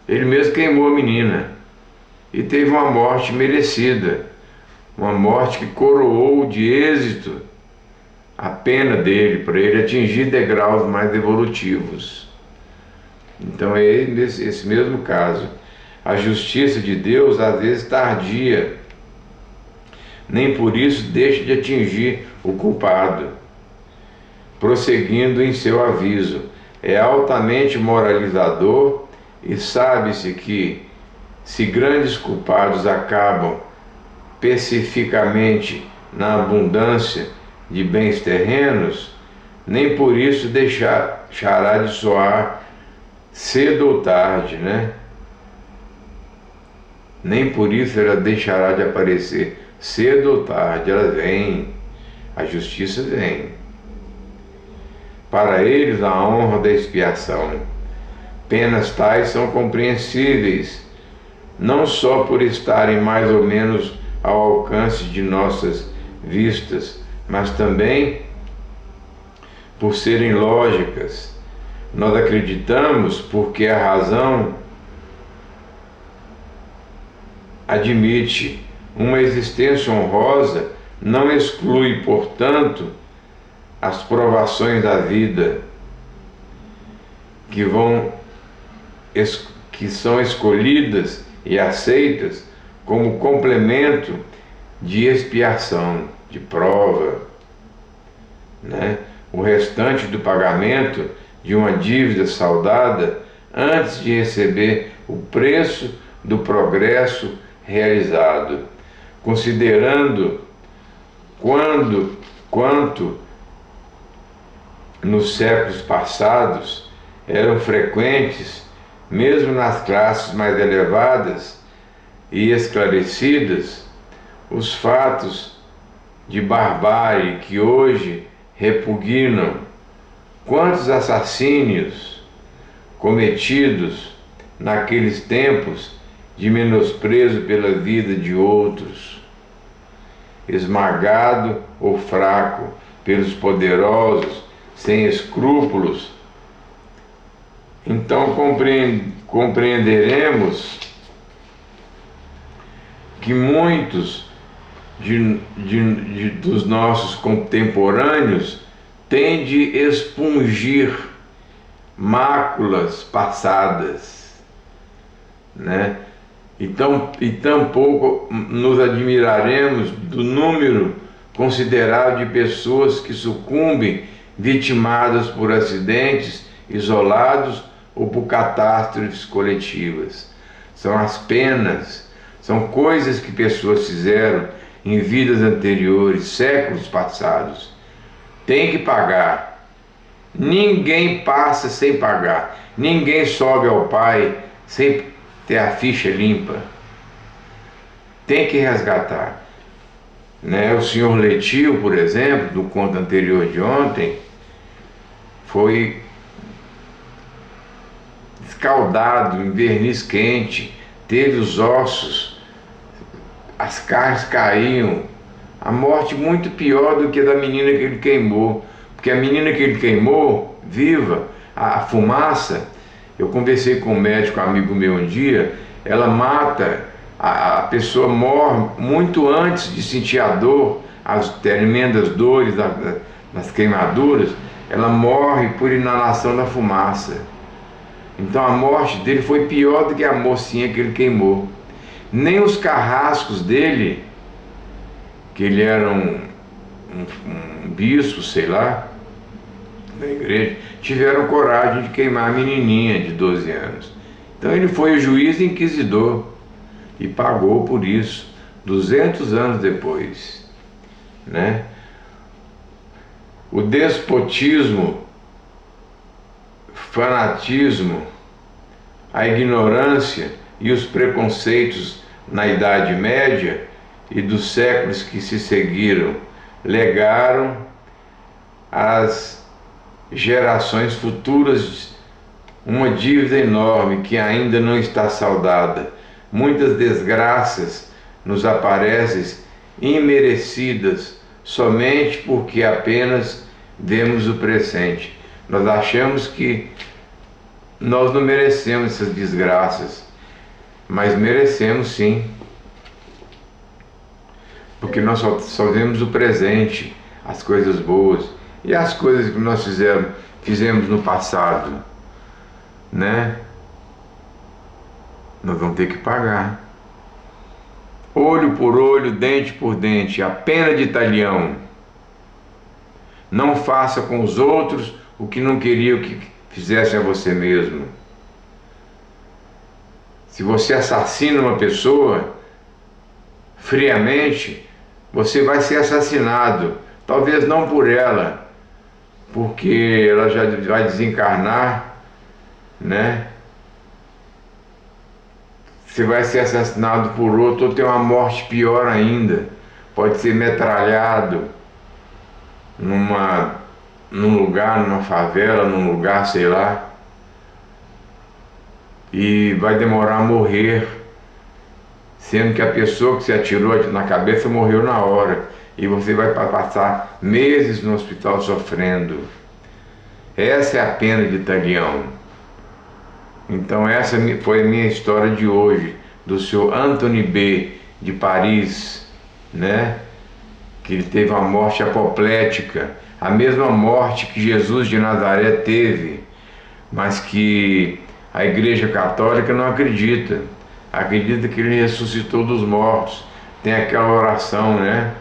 Ele mesmo queimou a menina e teve uma morte merecida, uma morte que coroou de êxito a pena dele, para ele atingir degraus mais evolutivos. Então é esse mesmo caso. A justiça de Deus às vezes tardia, nem por isso deixa de atingir o culpado, prosseguindo em seu aviso. É altamente moralizador e sabe-se que, se grandes culpados acabam pacificamente na abundância de bens terrenos, nem por isso deixará de soar cedo ou tarde, né? Nem por isso ela deixará de aparecer cedo ou tarde. Ela vem, a justiça vem. Para eles a honra da expiação. Penas tais são compreensíveis, não só por estarem mais ou menos ao alcance de nossas vistas, mas também por serem lógicas. Nós acreditamos porque a razão admite uma existência honrosa, não exclui, portanto, as provações da vida que são escolhidas e aceitas como complemento de expiação, de prova, né? O restante do pagamento de uma dívida saldada antes de receber o preço do progresso realizado, considerando quanto nos séculos passados eram frequentes, mesmo nas classes mais elevadas e esclarecidas, os fatos de barbárie que hoje repugnam. Quantos assassínios cometidos naqueles tempos de menosprezo pela vida de outros, esmagado ou fraco pelos poderosos, sem escrúpulos. Então compreenderemos que muitos dos nossos contemporâneos têm de expungir máculas passadas, né? E tampouco nos admiraremos do número considerável de pessoas que sucumbem vitimadas por acidentes isolados ou por catástrofes coletivas. São as penas, são coisas que pessoas fizeram em vidas anteriores, séculos passados. Tem que pagar. Ninguém passa sem pagar. Ninguém sobe ao Pai sem ter a ficha limpa. Tem que resgatar, né? O senhor Letio, por exemplo, do conto anterior de ontem, foi escaldado em verniz quente, teve os ossos, as carnes caíam. A morte muito pior do que a da menina que ele queimou, porque a menina que ele queimou, viva, a fumaça, eu conversei com um médico amigo meu um dia, ela mata, a pessoa morre muito antes de sentir a dor, as tremendas dores das queimaduras, ela morre por inalação da fumaça. Então a morte dele foi pior do que a mocinha que ele queimou. Nem os carrascos dele, que ele era um bispo, sei lá, da igreja, tiveram coragem de queimar a menininha de 12 anos. Então ele foi o juiz inquisidor e pagou por isso 200 anos depois, né? O despotismo, fanatismo, a ignorância e os preconceitos na Idade Média e dos séculos que se seguiram legaram às gerações futuras uma dívida enorme que ainda não está saldada. Muitas desgraças nos aparecem imerecidas somente porque apenas vemos o presente. Nós achamos que Nós não merecemos essas desgraças, mas merecemos sim, porque nós só vemos o presente, as coisas boas e as coisas que nós fizemos no passado, né? Nós vamos ter que pagar. Olho por olho, dente por dente, a pena de talião. Não faça com os outros o que não queria que fizessem a você mesmo. Se você assassina uma pessoa friamente, você vai ser assassinado. Talvez não por ela, porque ela já vai desencarnar, né? Você vai ser assassinado por outro, ou ter uma morte pior ainda. Pode ser metralhado num lugar, numa favela, num lugar, sei lá. E vai demorar a morrer, sendo que a pessoa que se atirou na cabeça morreu na hora. E você vai passar meses no hospital sofrendo. Essa é a pena de talião. Então essa foi a minha história de hoje, do Sr. Anthony B. de Paris, né? Que ele teve uma morte apoplética, a mesma morte que Jesus de Nazaré teve, mas que a Igreja Católica não acredita. Acredita que ele ressuscitou dos mortos. Tem aquela oração, né?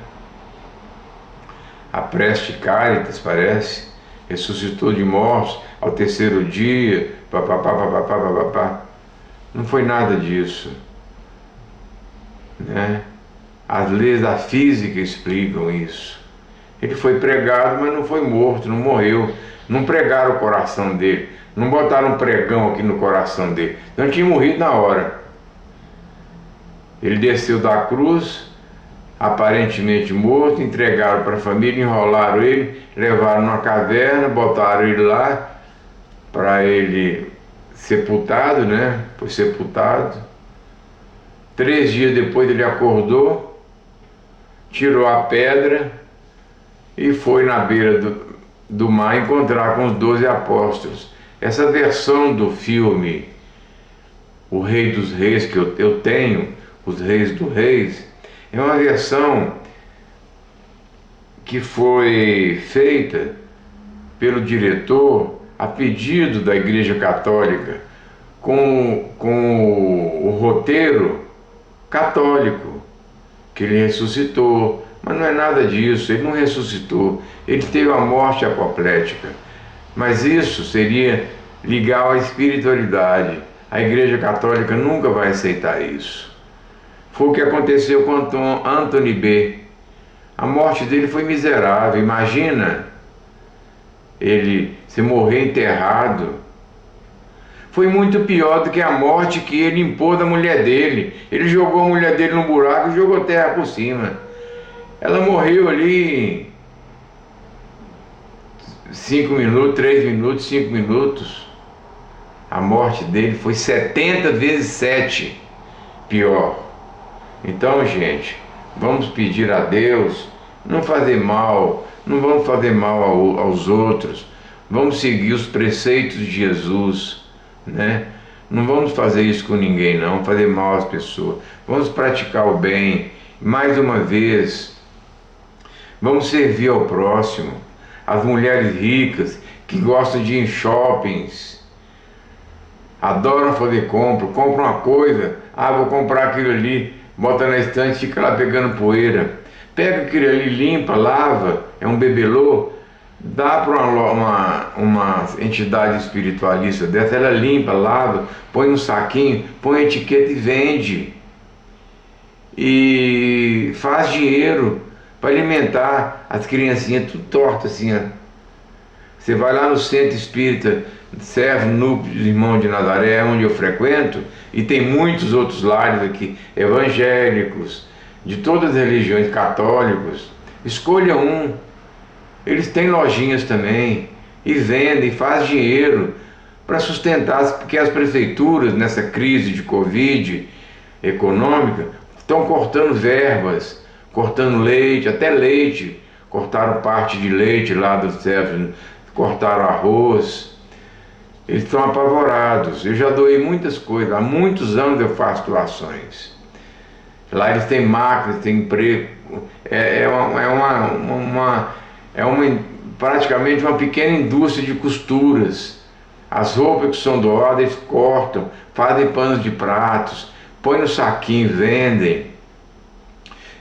A prece de Caritas, parece. Ressuscitou de mortos ao terceiro dia, papapá, papapá, papapá. Não foi nada disso, né? As leis da física explicam isso. Ele foi pregado, mas não foi morto, não morreu. Não pregaram o coração dele, não botaram um pregão aqui no coração dele. Não tinha morrido na hora. Ele desceu da cruz, aparentemente morto, entregaram para a família, enrolaram ele, levaram numa caverna, botaram ele lá para ele sepultado, né? Foi sepultado. 3 dias depois ele acordou, tirou a pedra e foi na beira do mar encontrar com os 12 apóstolos. Essa versão do filme O Rei dos Reis que eu tenho, Os Reis dos Reis, é uma versão que foi feita pelo diretor a pedido da Igreja Católica, com o roteiro católico, que ele ressuscitou. Mas não é nada disso, ele não ressuscitou, ele teve uma morte apoplética. Mas isso seria ligar à espiritualidade. A Igreja Católica nunca vai aceitar isso. Foi o que aconteceu com Anthony B. A morte dele foi miserável. Imagina ele se morrer enterrado. Foi muito pior do que a morte que ele impôs da mulher dele. Ele jogou a mulher dele no buraco e jogou terra por cima. Ela morreu ali 5 minutos, 3 minutos, 5 minutos. A morte dele foi 70 vezes 7 pior. Então, gente, vamos pedir a Deus não fazer mal, não vamos fazer mal aos outros, vamos seguir os preceitos de Jesus, né? Não vamos fazer isso com ninguém, não, fazer mal às pessoas. Vamos praticar o bem. Mais uma vez, vamos servir ao próximo. As mulheres ricas que gostam de ir em shoppings, adoram fazer compram uma coisa, vou comprar aquilo ali, bota na estante e fica lá pegando poeira. Pega aquilo ali, limpa, lava, é um bebelô, dá para uma entidade espiritualista dessa, ela limpa, lava, põe no saquinho, põe etiqueta e vende. E faz dinheiro para alimentar as criancinhas tudo torto assim, ó. Você vai lá no centro espírita, serve o núcleo dos irmãos de Nazaré, onde eu frequento, e tem muitos outros lares aqui, evangélicos, de todas as religiões, católicos. Escolha um. Eles têm lojinhas também, e vendem, faz dinheiro para sustentar, porque as prefeituras, nessa crise de Covid econômica, estão cortando verbas, cortando leite, até leite, cortaram parte de leite lá dos servos, cortaram arroz. Eles estão apavorados. Eu já doei muitas coisas, há muitos anos eu faço doações. Lá eles têm máquinas, têm emprego. É praticamente uma pequena indústria de costuras. As roupas que são doadas, eles cortam, fazem panos de pratos, põem no saquinho, vendem.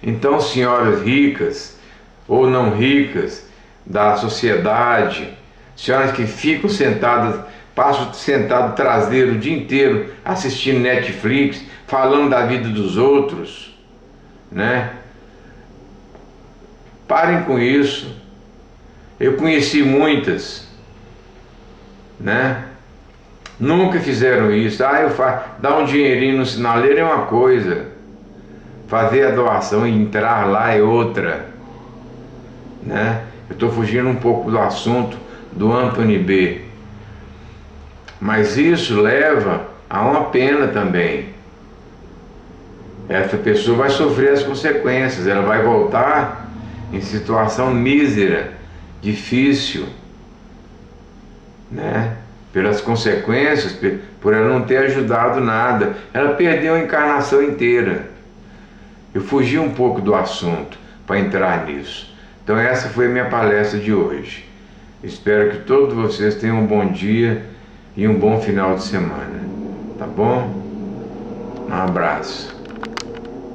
Então, senhoras ricas ou não ricas da sociedade, senhoras que ficam sentadas, passam sentado traseiro o dia inteiro assistindo Netflix, falando da vida dos outros, né? Parem com isso. Eu conheci muitas, né? Nunca fizeram isso. Dar um dinheirinho no sinaleiro é uma coisa, fazer a doação e entrar lá é outra, né? Eu estou fugindo um pouco do assunto do Anthony B. Mas isso leva a uma pena também. Essa pessoa vai sofrer as consequências, ela vai voltar em situação mísera, difícil, né? Pelas consequências, por ela não ter ajudado nada. Ela perdeu a encarnação inteira. Eu fugi um pouco do assunto para entrar nisso. Então essa foi a minha palestra de hoje. Espero que todos vocês tenham um bom dia e um bom final de semana. Tá bom? Um abraço.